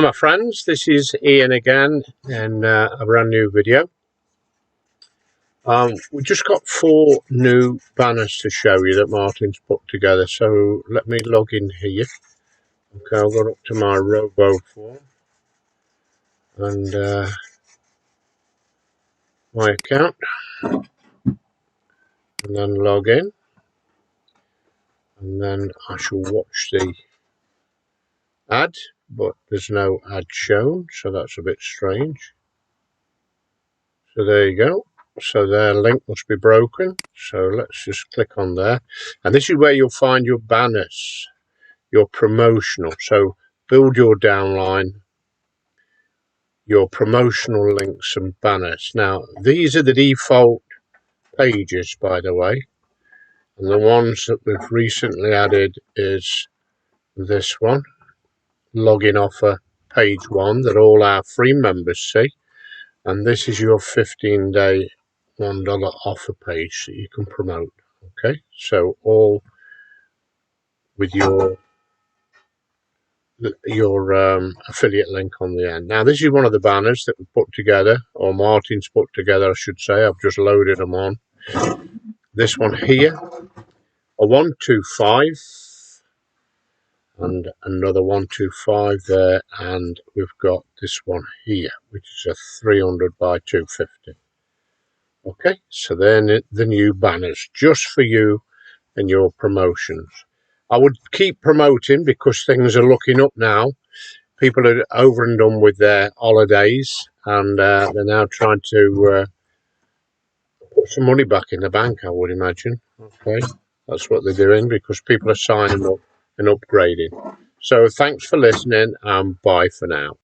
Hi my friends, this is Ian again in a brand new video. We just got 4 new banners to show you that Martin's put together, so let me log in here. Okay, I'll go up to my robo form and my account and then log in, and then I shall watch the ad, but there's no ad shown, so that's a bit strange. So there you go. So their link must be broken. So let's just click on there. And this is where you'll find your banners, your promotional. So build your downline, your promotional links and banners. Now, these are the default pages, by the way. And the ones that we've recently added is this one, login offer page 1, that all our free members see. And this is your 15-day $1 offer page that you can promote. Okay, so all with your affiliate link on the end. Now this is one of the banners that we put together, or Martin's put together I should say. I've just loaded them on. This one here, a 125 and another 125 there, and we've got this one here which is a 300 by 250. Okay, so then the new banners just for you and your promotions. I would keep promoting because things are looking up now. People are over and done with their holidays, and they're now trying to put some money back in the bank, I would imagine. Okay, that's what they're doing because people are signing up and upgrading. So thanks for listening, and bye for now.